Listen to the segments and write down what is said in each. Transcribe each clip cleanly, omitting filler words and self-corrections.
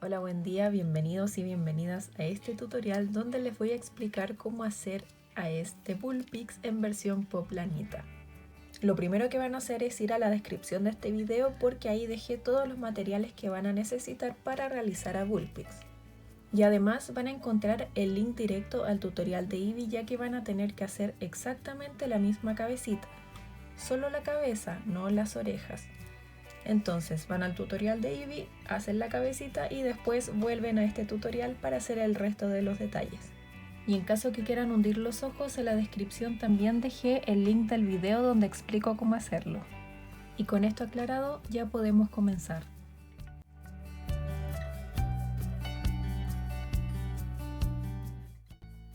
Hola, buen día, bienvenidos y bienvenidas a este tutorial donde les voy a explicar cómo hacer a este Bullpix en versión Poplanita. Lo primero que van a hacer es ir a la descripción de este video porque ahí dejé todos los materiales que van a necesitar para realizar a Bullpix. Y además van a encontrar el link directo al tutorial de Eevee, ya que van a tener que hacer exactamente la misma cabecita. Solo la cabeza, no las orejas. Entonces van al tutorial de Eevee, hacen la cabecita y después vuelven a este tutorial para hacer el resto de los detalles. Y en caso que quieran hundir los ojos, en la descripción también dejé el link del video donde explico cómo hacerlo. Y con esto aclarado ya podemos comenzar.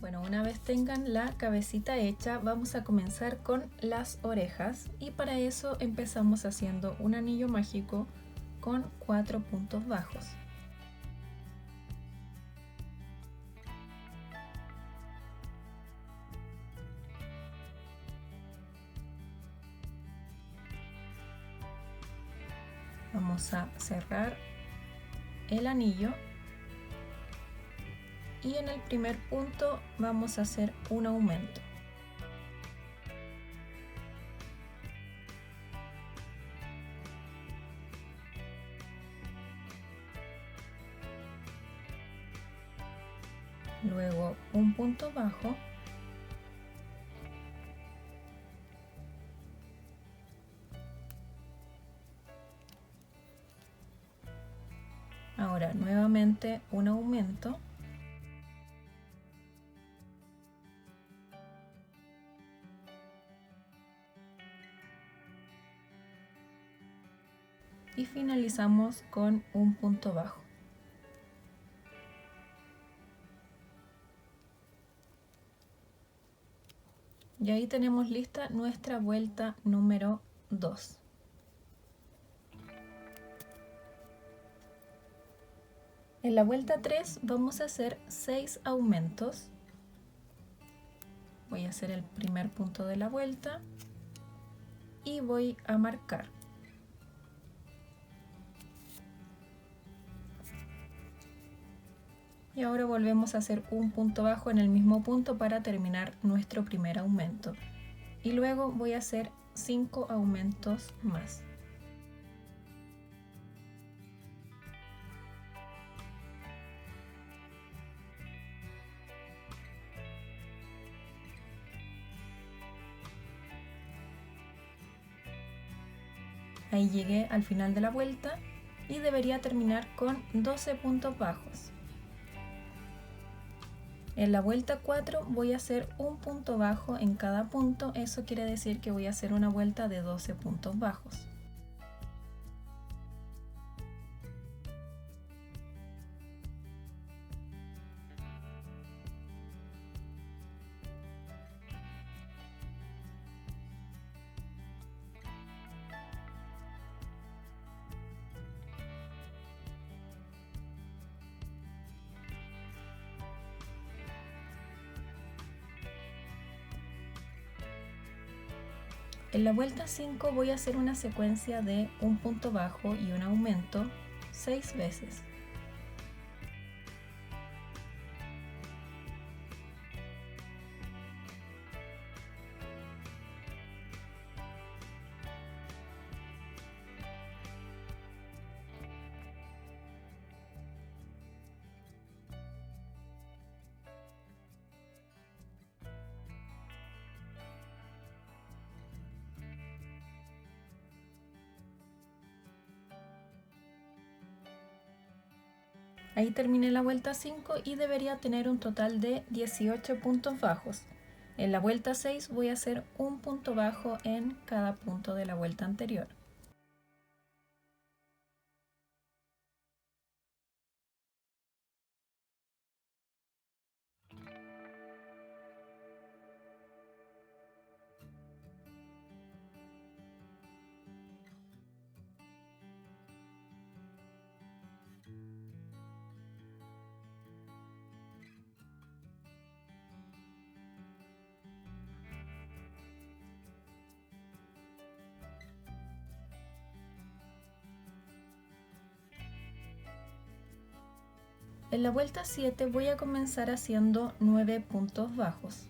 Bueno, una vez tengan la cabecita hecha, vamos a comenzar con las orejas y para eso empezamos haciendo un anillo mágico con 4 puntos bajos. Vamos a cerrar el anillo y en el primer punto vamos a hacer un aumento. Luego un punto bajo. Ahora nuevamente un aumento. Y finalizamos con un punto bajo. Y ahí tenemos lista nuestra vuelta número 2. En la vuelta 3 vamos a hacer 6 aumentos. Voy a hacer el primer punto de la vuelta y voy a marcar. Y ahora volvemos a hacer un punto bajo en el mismo punto para terminar nuestro primer aumento. Y luego voy a hacer 5 aumentos más. Ahí llegué al final de la vuelta y debería terminar con 12 puntos bajos. En la vuelta 4 voy a hacer un punto bajo en cada punto, eso quiere decir que voy a hacer una vuelta de 12 puntos bajos. En la vuelta 5 voy a hacer una secuencia de un punto bajo y un aumento 6 veces. Ahí terminé la vuelta 5 y debería tener un total de 18 puntos bajos. En la vuelta 6 voy a hacer un punto bajo en cada punto de la vuelta anterior. En la vuelta 7 voy a comenzar haciendo 9 puntos bajos.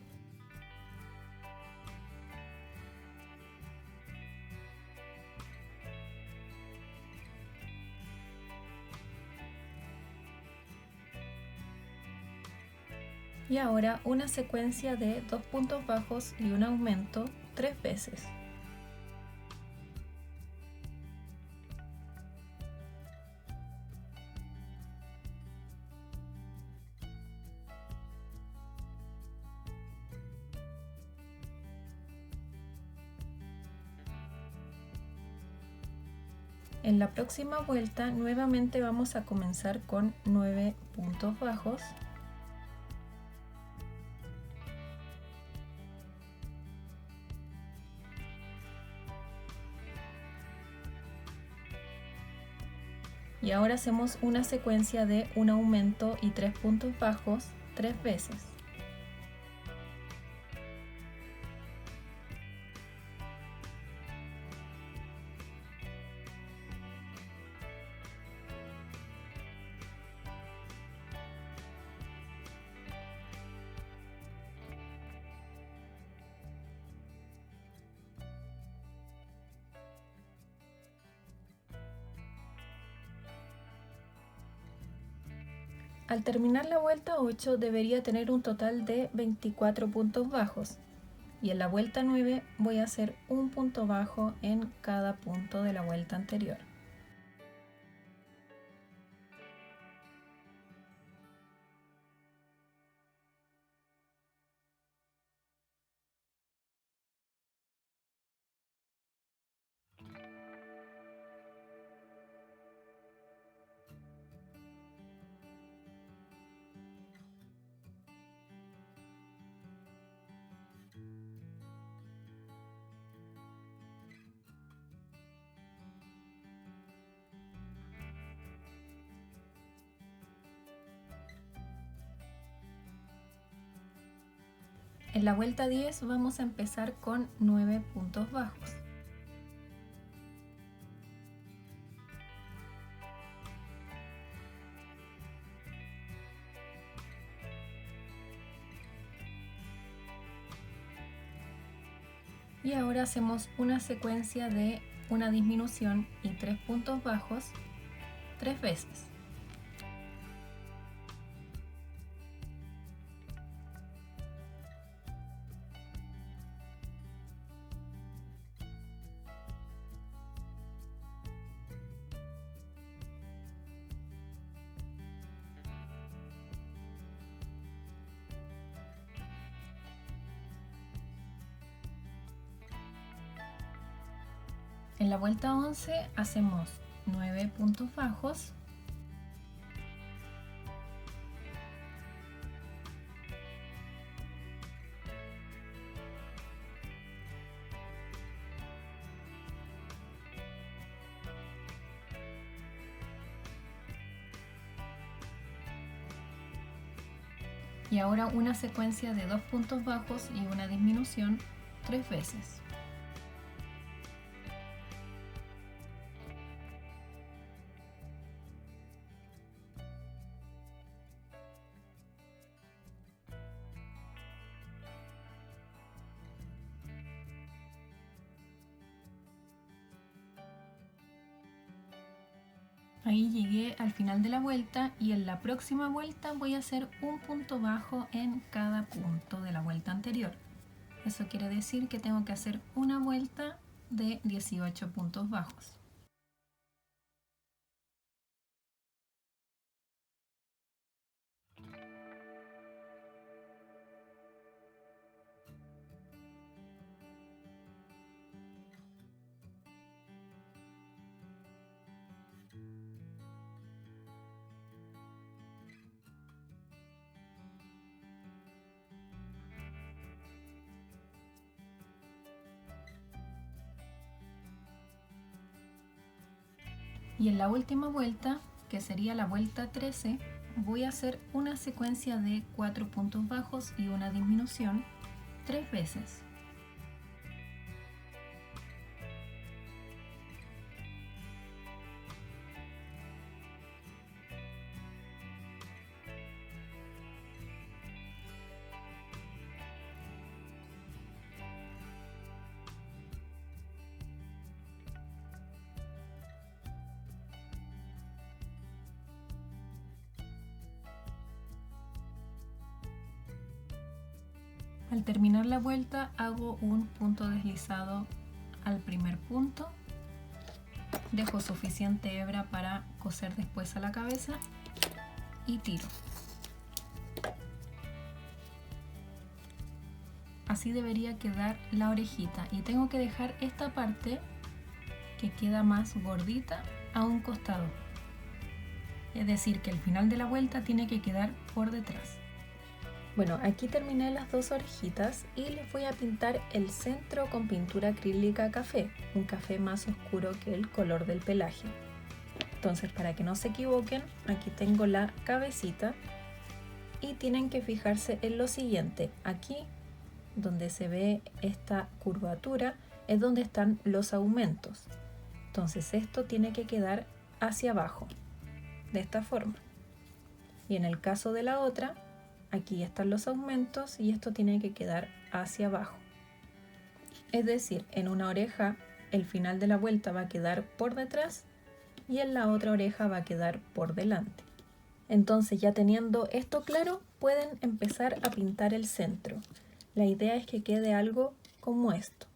Y ahora una secuencia de 2 puntos bajos y un aumento 3 veces. En la próxima vuelta nuevamente vamos a comenzar con 9 puntos bajos. Y ahora hacemos una secuencia de un aumento y 3 puntos bajos 3 veces. Al terminar la vuelta 8 debería tener un total de 24 puntos bajos. Y en la vuelta 9 voy a hacer un punto bajo en cada punto de la vuelta anterior. En la vuelta 10 vamos a empezar con 9 puntos bajos. Y ahora hacemos una secuencia de una disminución y 3 puntos bajos 3 veces. En la vuelta 11 hacemos 9 puntos bajos. Y ahora una secuencia de 2 puntos bajos y una disminución 3 veces. Ahí llegué al final de la vuelta y en la próxima vuelta voy a hacer un punto bajo en cada punto de la vuelta anterior. Eso quiere decir que tengo que hacer una vuelta de 18 puntos bajos. Y en la última vuelta, que sería la vuelta 13, voy a hacer una secuencia de 4 puntos bajos y una disminución 3 veces. Al terminar la vuelta hago un punto deslizado al primer punto, dejo suficiente hebra para coser después a la cabeza y tiro. Así debería quedar la orejita y tengo que dejar esta parte que queda más gordita a un costado. Es decir, que el final de la vuelta tiene que quedar por detrás. Bueno, aquí terminé las dos orejitas y les voy a pintar el centro con pintura acrílica café, un café más oscuro que el color del pelaje. Entonces, para que no se equivoquen, aquí tengo la cabecita y tienen que fijarse en lo siguiente. Aquí, donde se ve esta curvatura, es donde están los aumentos. Entonces, esto tiene que quedar hacia abajo, de esta forma. Y en el caso de la otra, aquí están los aumentos y esto tiene que quedar hacia abajo. Es decir, en una oreja el final de la vuelta va a quedar por detrás y en la otra oreja va a quedar por delante. Entonces, ya teniendo esto claro, pueden empezar a pintar el centro. La idea es que quede algo como esto.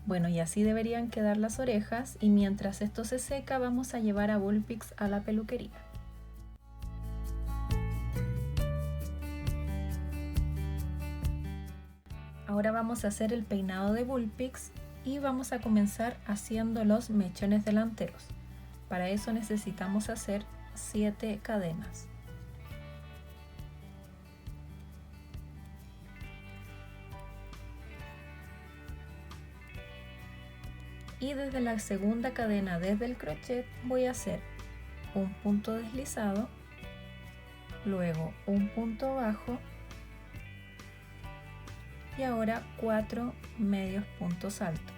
Bueno, y así deberían quedar las orejas y mientras esto se seca vamos a llevar a Bullpix a la peluquería. Ahora vamos a hacer el peinado de Bullpix y vamos a comenzar haciendo los mechones delanteros. Para eso necesitamos hacer 7 cadenas. Y desde la segunda cadena, desde el crochet, voy a hacer un punto deslizado, luego un punto bajo y ahora 4 medios puntos altos.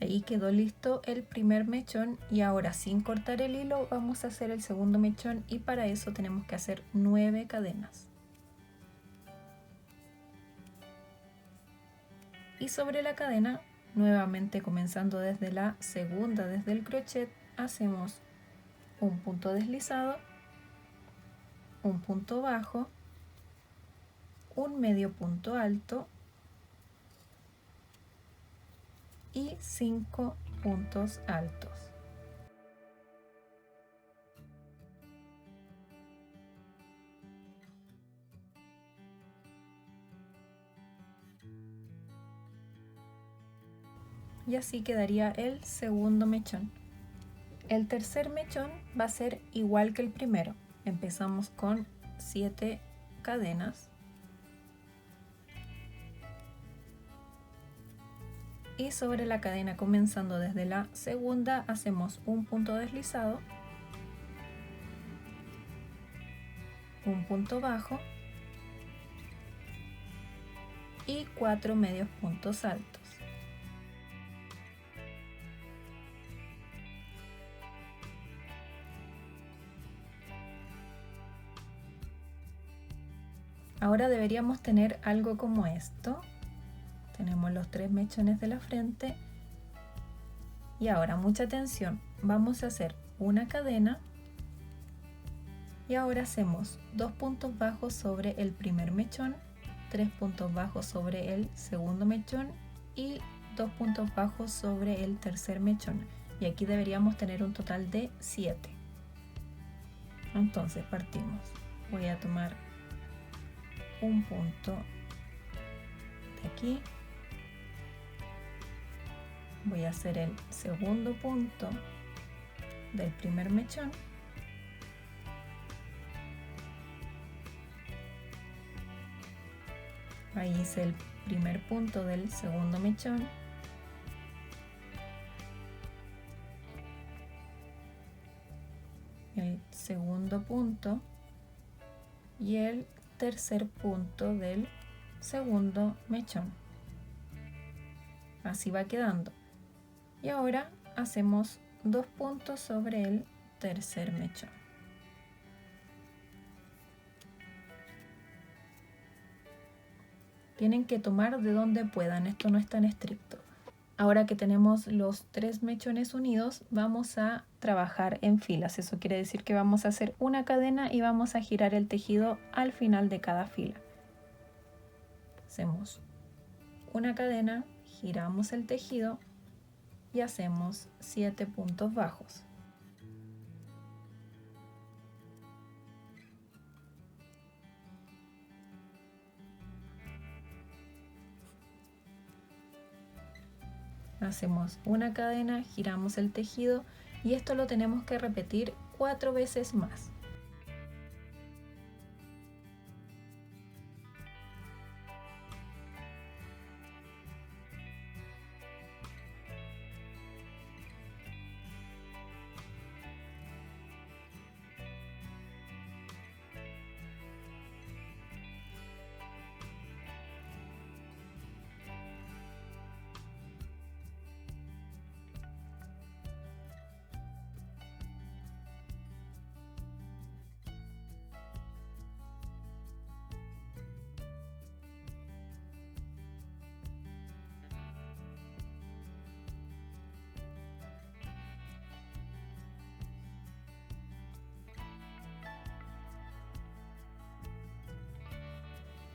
Ahí quedó listo el primer mechón y ahora sin cortar el hilo vamos a hacer el segundo mechón y para eso tenemos que hacer 9 cadenas. Y sobre la cadena, nuevamente comenzando desde la segunda, desde el crochet, hacemos un punto deslizado, un punto bajo, un medio punto alto y 5 puntos altos. Y así quedaría el segundo mechón. El tercer mechón va a ser igual que el primero. Empezamos con 7 cadenas. Y sobre la cadena comenzando desde la segunda hacemos un punto deslizado, un punto bajo y 4 medios puntos altos. Ahora deberíamos tener algo como esto. Tenemos los 3 mechones de la frente y ahora mucha atención, vamos a hacer una cadena y ahora hacemos 2 puntos bajos sobre el primer mechón, 3 puntos bajos sobre el segundo mechón y 2 puntos bajos sobre el tercer mechón y aquí deberíamos tener un total de 7. Entonces partimos. Voy a tomar un punto de aquí. Voy a hacer el segundo punto del primer mechón. Ahí hice el primer punto del segundo mechón. El segundo punto y el tercer punto del segundo mechón. Así va quedando. Y ahora hacemos 2 puntos sobre el tercer mechón. Tienen que tomar de donde puedan, esto no es tan estricto. Ahora que tenemos los 3 mechones unidos, vamos a trabajar en filas. Eso quiere decir que vamos a hacer una cadena y vamos a girar el tejido al final de cada fila. Hacemos una cadena, giramos el tejido y hacemos 7 puntos bajos. Hacemos una cadena, giramos el tejido y esto lo tenemos que repetir 4 veces más.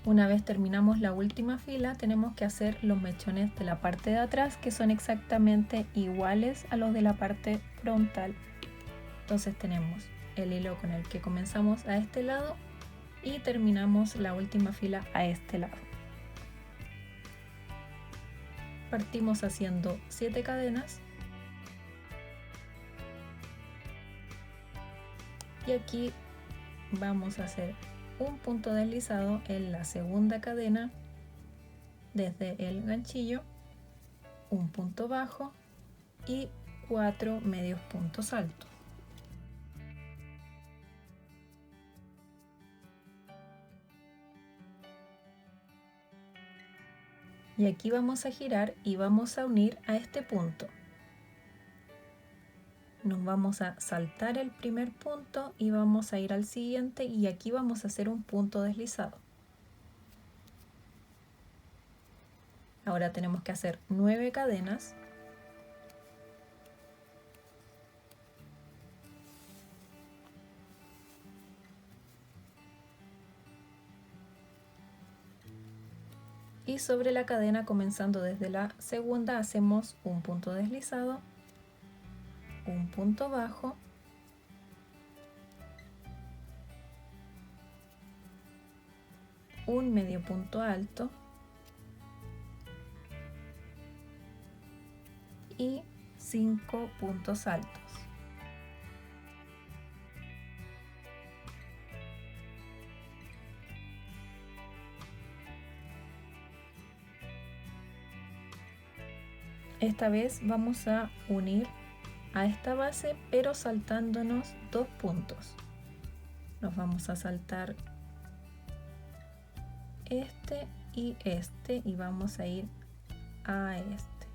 Una vez terminamos la última fila, tenemos que hacer los mechones de la parte de atrás, que son exactamente iguales a los de la parte frontal. Entonces tenemos el hilo con el que comenzamos a este lado y terminamos la última fila a este lado. Partimos haciendo 7 cadenas y aquí vamos a hacer un punto deslizado en la segunda cadena desde el ganchillo, un punto bajo y 4 medios puntos altos. Y aquí vamos a girar y vamos a unir a este punto. Nos vamos a saltar el primer punto y vamos a ir al siguiente y aquí vamos a hacer un punto deslizado. Ahora tenemos que hacer 9 cadenas. Y sobre la cadena, comenzando desde la segunda, hacemos un punto deslizado, un punto bajo, un medio punto alto y 5 puntos altos. Esta vez vamos a unir a esta base, pero saltándonos 2 puntos. Nos vamos a saltar este y vamos a ir a este.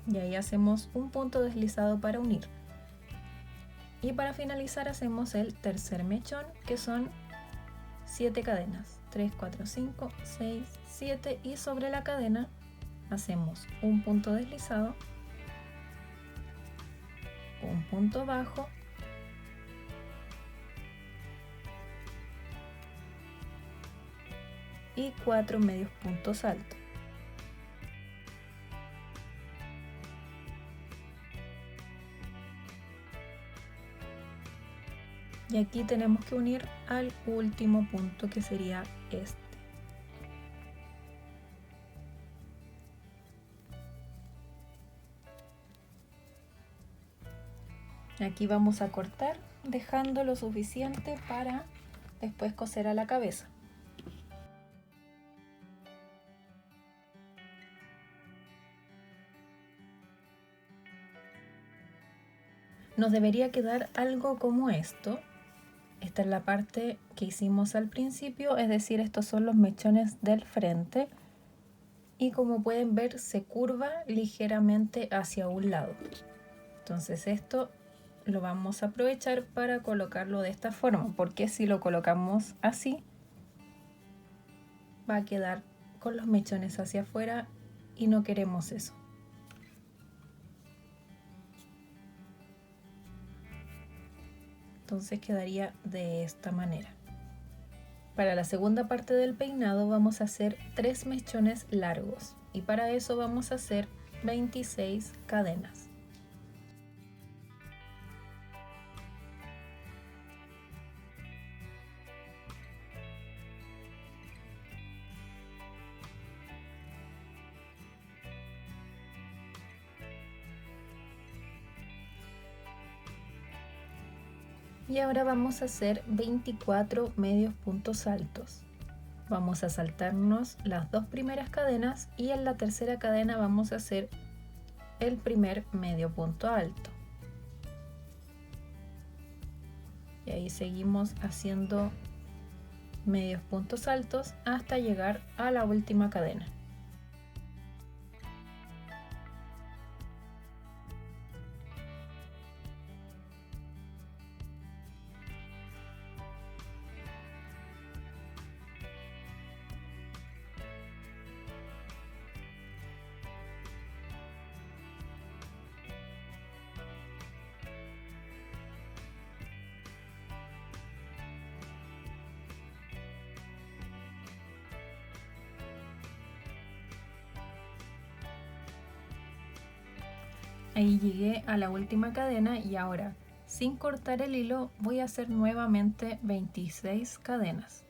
Y ahí hacemos un punto deslizado para unir. Y para finalizar hacemos el tercer mechón, que son 7 cadenas. 3, 4, 5, 6, 7 y sobre la cadena hacemos un punto deslizado, un punto bajo y 4 medios puntos altos. Y aquí tenemos que unir al último punto, que sería este. Aquí vamos a cortar, dejando lo suficiente para después coser a la cabeza. Nos debería quedar algo como esto. Esta es la parte que hicimos al principio, es decir, estos son los mechones del frente. Y como pueden ver, se curva ligeramente hacia un lado. Entonces esto lo vamos a aprovechar para colocarlo de esta forma, porque si lo colocamos así, va a quedar con los mechones hacia afuera y no queremos eso. Entonces quedaría de esta manera. Para la segunda parte del peinado vamos a hacer 3 mechones largos y para eso vamos a hacer 26 cadenas. Y ahora vamos a hacer 24 medios puntos altos. Vamos a saltarnos las 2 primeras cadenas y en la tercera cadena vamos a hacer el primer medio punto alto. Y ahí seguimos haciendo medios puntos altos hasta llegar a la última cadena. Ahí llegué a la última cadena y ahora, sin cortar el hilo, voy a hacer nuevamente 26 cadenas.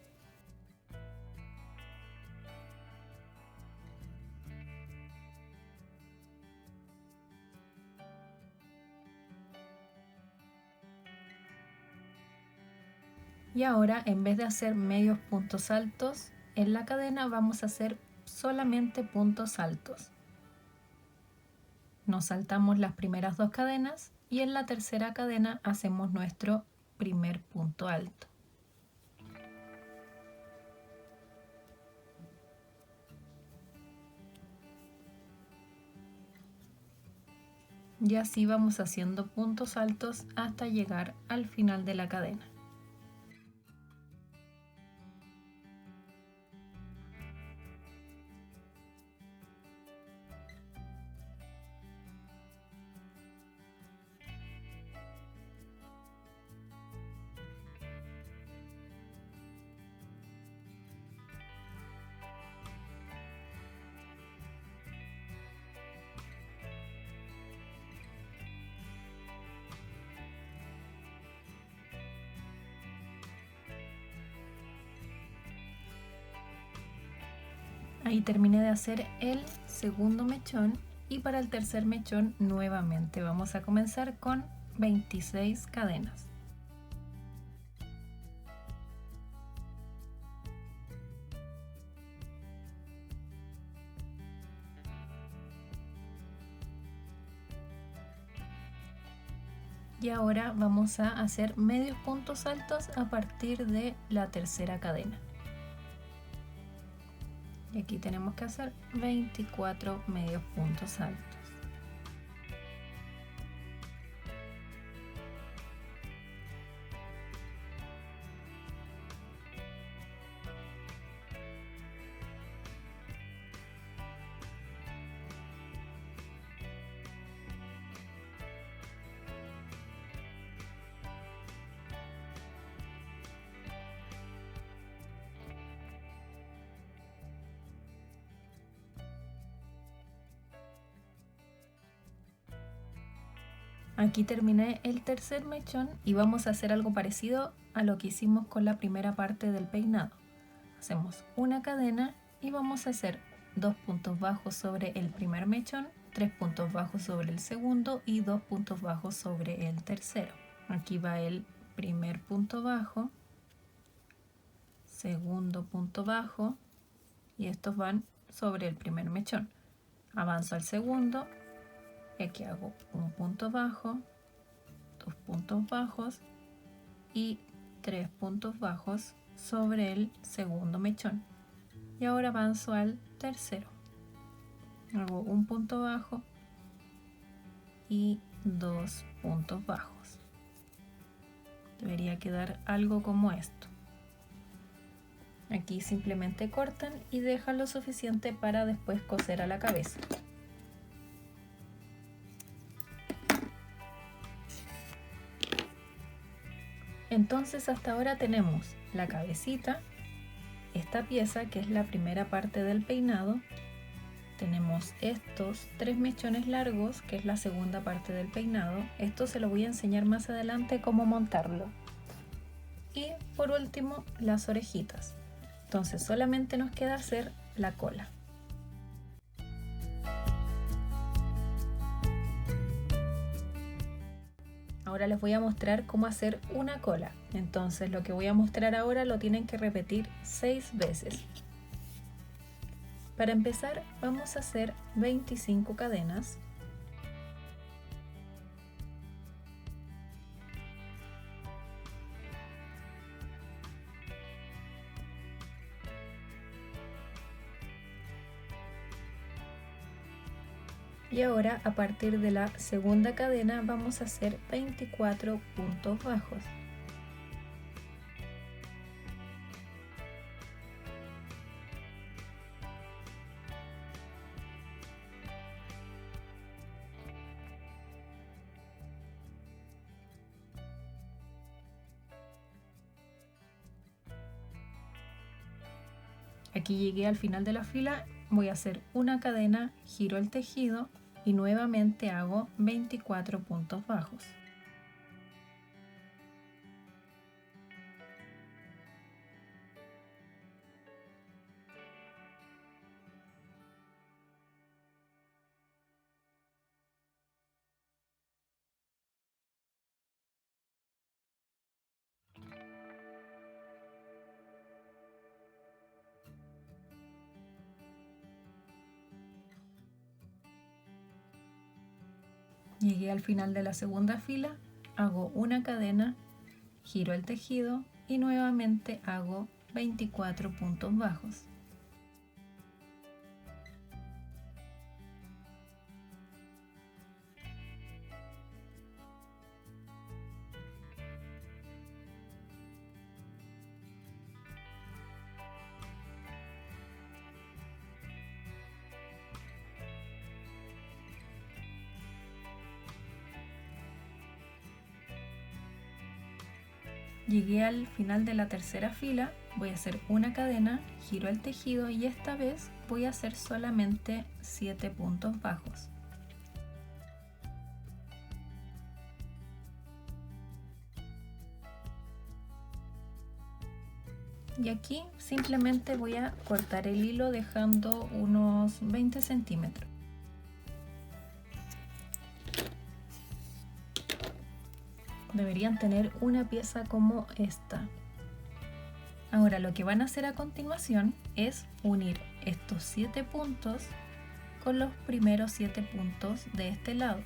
Y ahora, en vez de hacer medios puntos altos en la cadena, vamos a hacer solamente puntos altos. Nos saltamos las primeras 2 cadenas y en la tercera cadena hacemos nuestro primer punto alto. Y así vamos haciendo puntos altos hasta llegar al final de la cadena. Ahí terminé de hacer el segundo mechón y para el tercer mechón nuevamente vamos a comenzar con 26 cadenas. Y ahora vamos a hacer medios puntos altos a partir de la tercera cadena. Y aquí tenemos que hacer 24 medios puntos altos. Aquí terminé el tercer mechón y vamos a hacer algo parecido a lo que hicimos con la primera parte del peinado. Hacemos una cadena y vamos a hacer 2 puntos bajos sobre el primer mechón, 3 puntos bajos sobre el segundo y 2 puntos bajos sobre el tercero. Aquí va el primer punto bajo, segundo punto bajo y estos van sobre el primer mechón. Avanzo al segundo y aquí hago un punto bajo, 2 puntos bajos y 3 puntos bajos sobre el segundo mechón. Y ahora avanzo al tercero. Hago un punto bajo y 2 puntos bajos. Debería quedar algo como esto. Aquí simplemente cortan y dejan lo suficiente para después coser a la cabeza. Entonces hasta ahora tenemos la cabecita, esta pieza que es la primera parte del peinado, tenemos estos 3 mechones largos que es la segunda parte del peinado, esto se lo voy a enseñar más adelante cómo montarlo. Y por último las orejitas, entonces solamente nos queda hacer la cola. Ahora les voy a mostrar cómo hacer una cola. Entonces lo que voy a mostrar ahora lo tienen que repetir 6 veces. Para empezar vamos a hacer 25 cadenas. Y ahora a partir de la segunda cadena vamos a hacer 24 puntos bajos. Aquí llegué al final de la fila, voy a hacer una cadena, giro el tejido y nuevamente hago 24 puntos bajos. Llegué al final de la segunda fila, hago una cadena, giro el tejido y nuevamente hago 24 puntos bajos. Llegué al final de la tercera fila, voy a hacer una cadena, giro el tejido y esta vez voy a hacer solamente 7 puntos bajos. Y aquí simplemente voy a cortar el hilo dejando unos 20 centímetros. Deberían tener una pieza como esta. Ahora lo que van a hacer a continuación es unir estos 7 puntos con los primeros 7 puntos de este lado.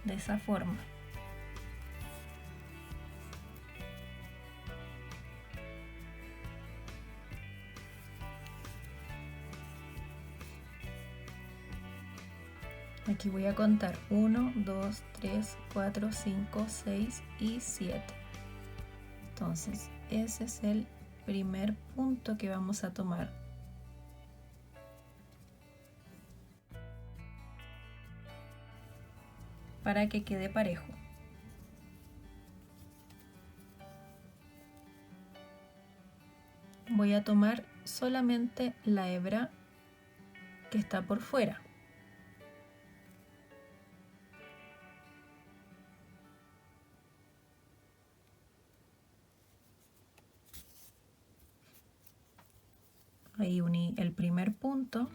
De esa forma. Aquí voy a contar 1, 2, 3, 4, 5, 6 y 7. Entonces, ese es el primer punto que vamos a tomar. Para que quede parejo. Voy a tomar solamente la hebra que está por fuera. Ahí uní el primer punto.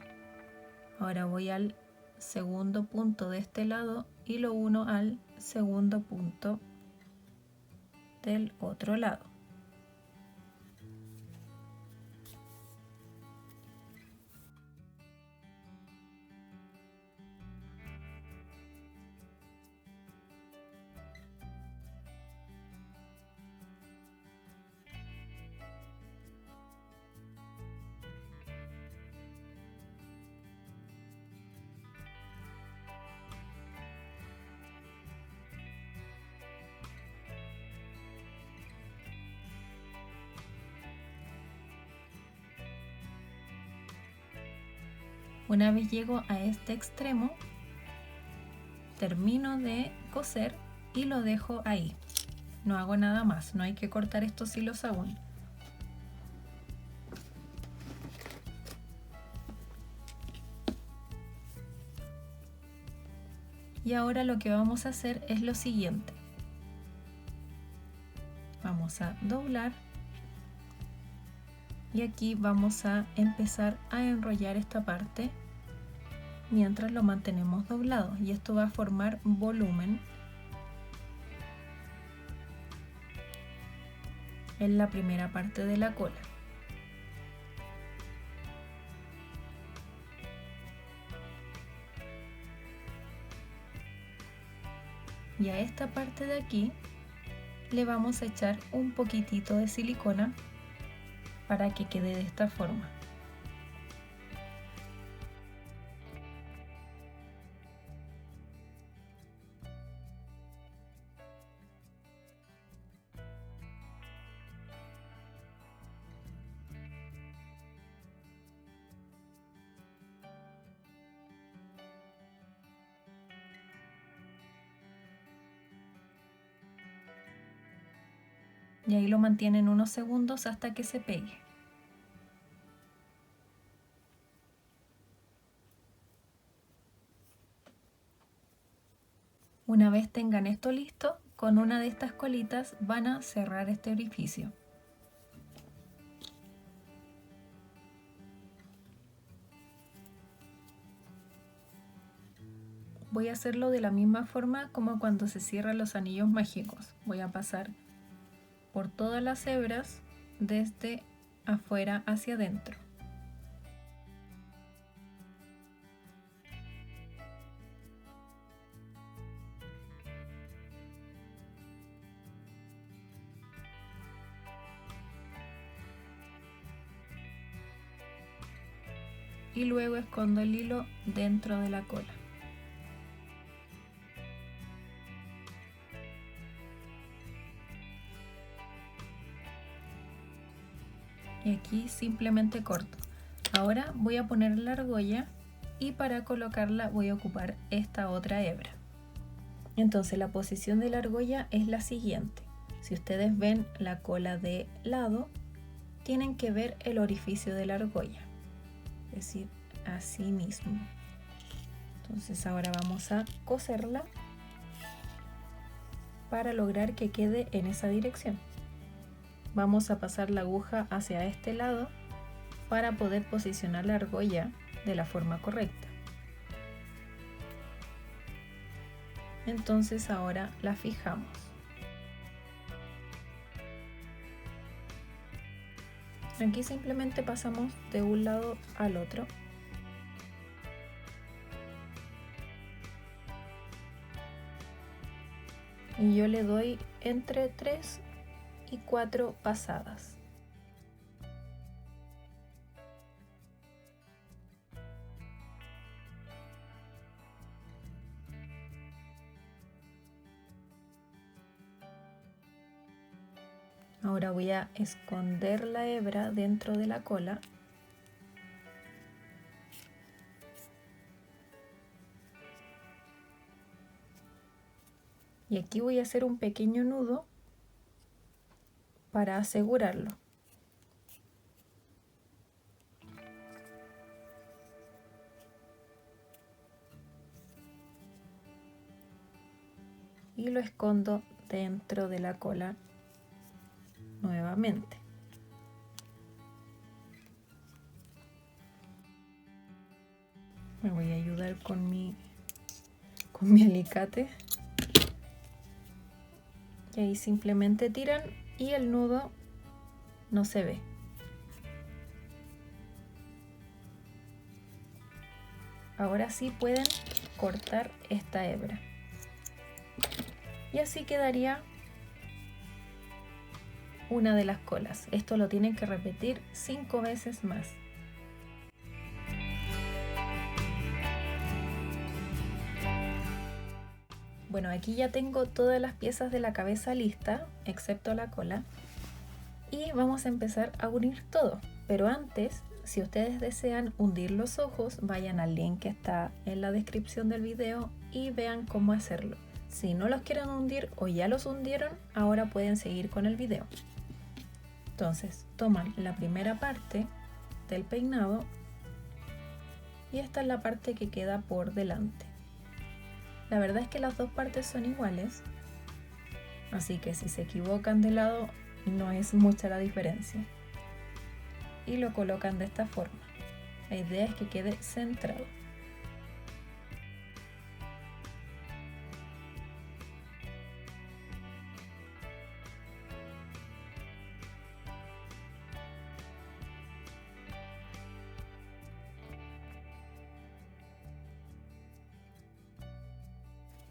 Ahora voy al segundo punto de este lado y lo uno al segundo punto del otro lado. Una vez llego a este extremo, termino de coser y lo dejo ahí. No hago nada más, no hay que cortar estos hilos aún. Y ahora lo que vamos a hacer es lo siguiente. Vamos a doblar y aquí vamos a empezar a enrollar esta parte mientras lo mantenemos doblado, y esto va a formar volumen en la primera parte de la cola. Y a esta parte de aquí le vamos a echar un poquitito de silicona para que quede de esta forma. Y ahí lo mantienen unos segundos hasta que se pegue. Una vez tengan esto listo, con una de estas colitas van a cerrar este orificio. Voy a hacerlo de la misma forma como cuando se cierran los anillos mágicos. Voy a pasar por todas las hebras desde afuera hacia adentro. Y luego escondo el hilo dentro de la cola. Y aquí simplemente corto. Ahora voy a poner la argolla y para colocarla voy a ocupar esta otra hebra. Entonces la posición de la argolla es la siguiente. Si ustedes ven la cola de lado, tienen que ver el orificio de la argolla, es decir, así mismo. Entonces ahora vamos a coserla para lograr que quede en esa dirección. Vamos a pasar la aguja hacia este lado para poder posicionar la argolla de la forma correcta. Entonces ahora la fijamos. Aquí simplemente pasamos de un lado al otro. Y yo le doy entre 3 y 4 pasadas. Ahora voy a esconder la hebra dentro de la cola. Y aquí voy a hacer un pequeño nudo para asegurarlo. Y lo escondo dentro de la cola nuevamente. ver con mi alicate. Y ahí simplemente tiran y el nudo no se ve. Ahora sí pueden cortar esta hebra. Y así quedaría una de las colas. Esto lo tienen que repetir 5 veces más. Bueno, aquí ya tengo todas las piezas de la cabeza lista, excepto la cola. Y vamos a empezar a unir todo. Pero antes, si ustedes desean hundir los ojos, vayan al link que está en la descripción del video y vean cómo hacerlo. Si no los quieren hundir o ya los hundieron, ahora pueden seguir con el video. Entonces, toman la primera parte del peinado y esta es la parte que queda por delante. La verdad es que las dos partes son iguales, así que si se equivocan de lado no es mucha la diferencia. Y lo colocan de esta forma. La idea es que quede centrado.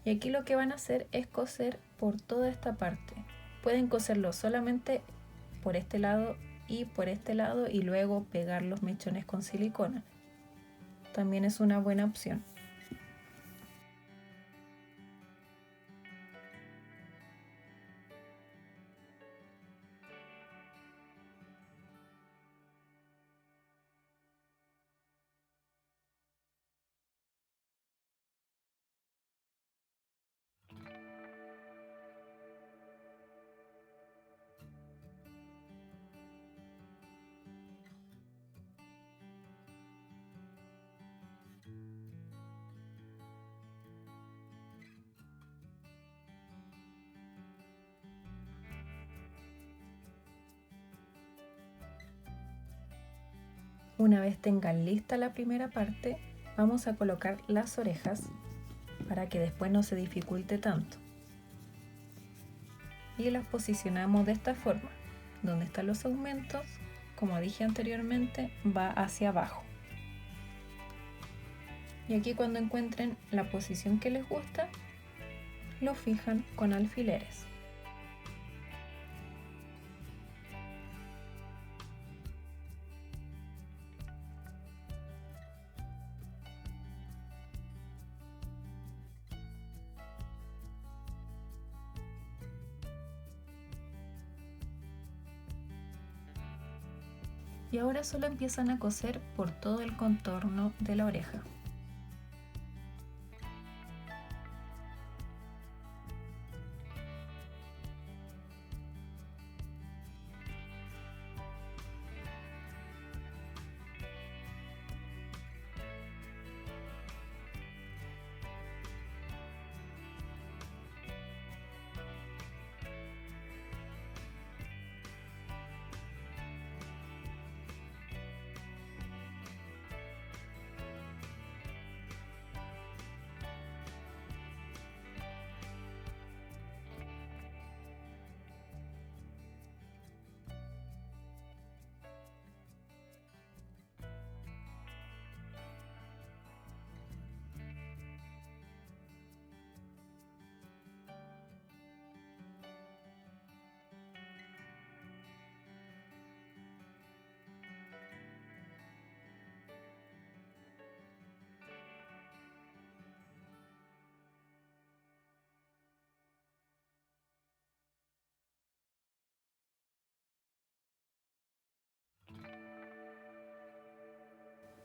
Y aquí lo que van a hacer es coser por toda esta parte. Pueden coserlo solamente por este lado y por este lado y luego pegar los mechones con silicona. También es una buena opción. Una vez tengan lista la primera parte, vamos a colocar las orejas para que después no se dificulte tanto. Y las posicionamos de esta forma. Donde están los aumentos, como dije anteriormente, va hacia abajo. Y aquí cuando encuentren la posición que les gusta, lo fijan con alfileres. Y ahora solo empiezan a coser por todo el contorno de la oreja.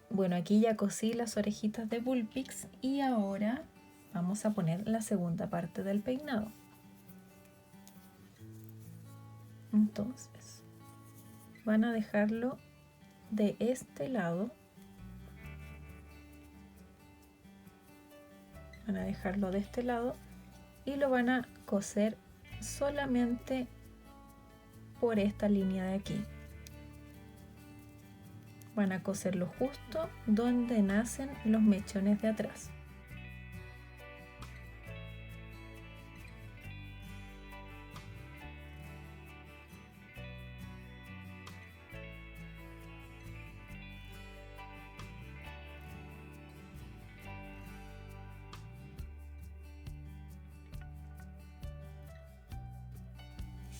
Bueno, aquí ya cosí las orejitas de Bullpix y ahora vamos a poner la segunda parte del peinado. Entonces, van a dejarlo de este lado. Van a dejarlo de este lado y lo van a coser solamente por esta línea de aquí. Van a coserlo justo donde nacen los mechones de atrás.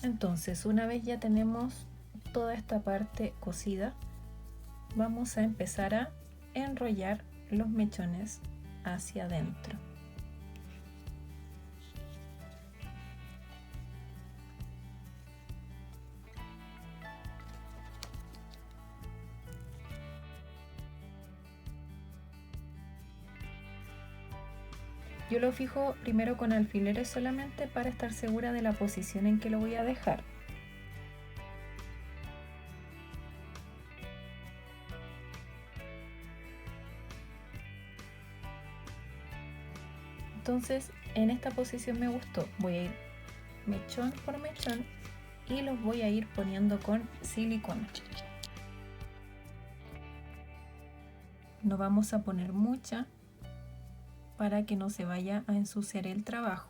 Entonces, una vez ya tenemos toda esta parte cosida, vamos a empezar a enrollar los mechones hacia adentro. Yo lo fijo primero con alfileres solamente para estar segura de la posición en que lo voy a dejar. Entonces, en esta posición me gustó. Voy a ir mechón por mechón y los voy a ir poniendo con silicona. No vamos a poner mucha para que no se vaya a ensuciar el trabajo.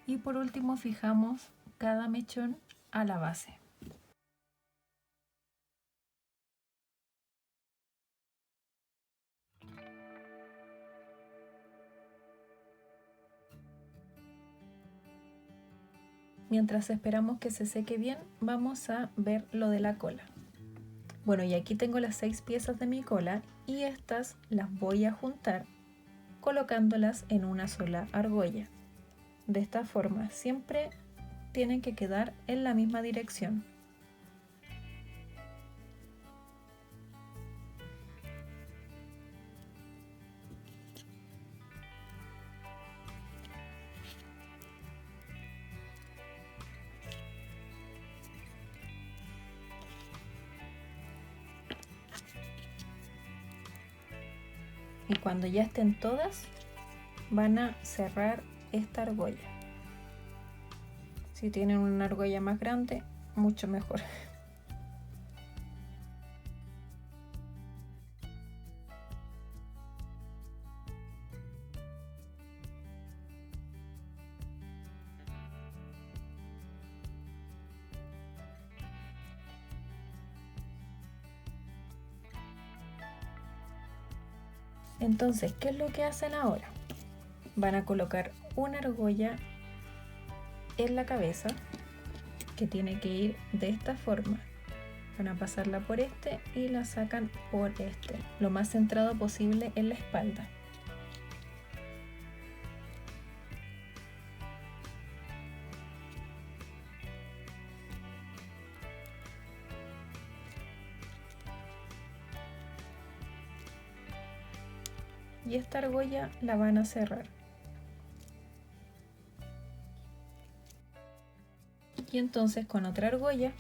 Y por último fijamos cada mechón a la base. Mientras esperamos que se seque bien, vamos a ver lo de la cola. Bueno, y aquí tengo las 6 piezas de mi cola y estas las voy a juntar colocándolas en una sola argolla. De esta forma, siempre tienen que quedar en la misma dirección. Y cuando ya estén todas, van a cerrar esta argolla. Si tienen una argolla más grande, mucho mejor. Entonces, ¿qué es lo que hacen ahora? Van a colocar una argolla en la cabeza que tiene que ir de esta forma. Van a pasarla por este y la sacan por este, lo más centrado posible en la espalda. Y esta argolla la van a cerrar. Y entonces con otra argolla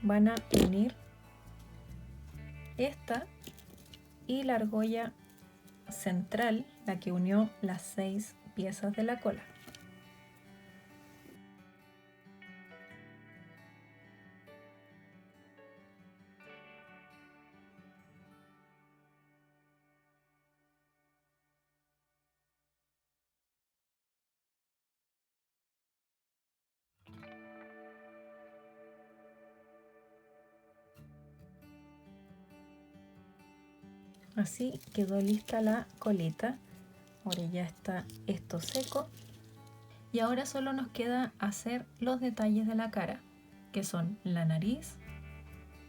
van a unir esta y la argolla central, la que unió las 6 piezas de la cola. Así quedó lista la colita. Ahora ya está esto seco. Y ahora solo nos queda hacer los detalles de la cara, que son la nariz,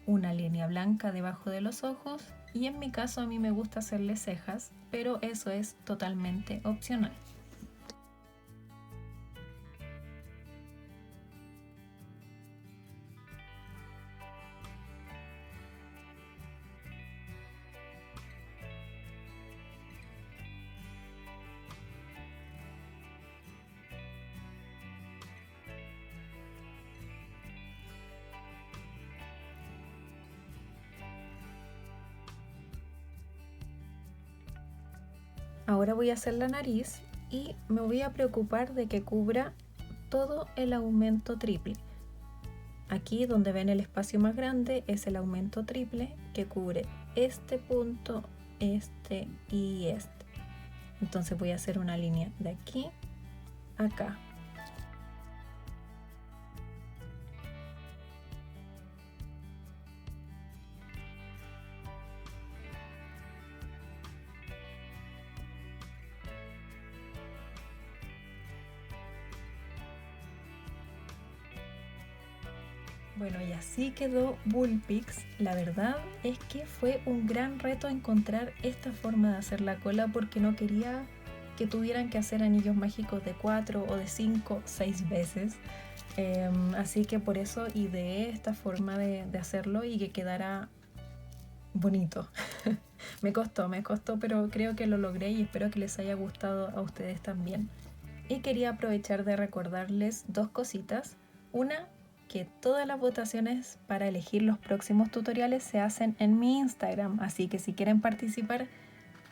una línea blanca debajo de los ojos y en mi caso a mí me gusta hacerle cejas, pero eso es totalmente opcional. Ahora voy a hacer la nariz y me voy a preocupar de que cubra todo el aumento triple. Aquí donde ven el espacio más grande es el aumento triple que cubre este punto, este y este. Entonces voy a hacer una línea de aquí a acá. Bueno, y así quedó Bullpix. La verdad es que fue un gran reto encontrar esta forma de hacer la cola porque no quería que tuvieran que hacer anillos mágicos de 4 o de 5, 6 veces. Así que por eso ideé esta forma de hacerlo y que quedara bonito. me costó, pero creo que lo logré y espero que les haya gustado a ustedes también. Y quería aprovechar de recordarles dos cositas. Una, que todas las votaciones para elegir los próximos tutoriales se hacen en mi Instagram, así que si quieren participar,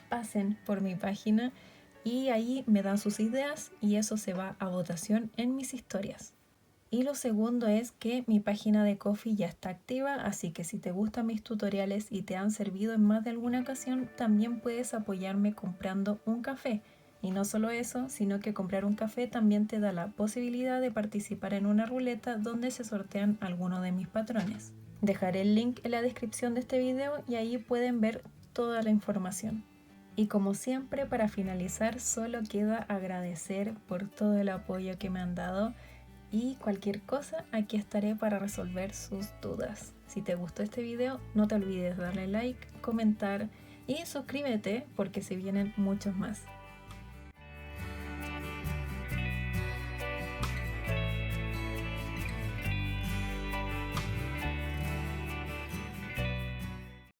pasen por mi página y ahí me dan sus ideas y eso se va a votación en mis historias. Y lo segundo es que mi página de Ko-fi ya está activa, así que si te gustan mis tutoriales y te han servido en más de alguna ocasión, también puedes apoyarme comprando un café. Y no solo eso, sino que comprar un café también te da la posibilidad de participar en una ruleta donde se sortean algunos de mis patrones. Dejaré el link en la descripción de este video y ahí pueden ver toda la información. Y como siempre, para finalizar, solo queda agradecer por todo el apoyo que me han dado y cualquier cosa, aquí estaré para resolver sus dudas. Si te gustó este video, no te olvides darle like, comentar y suscríbete porque se vienen muchos más.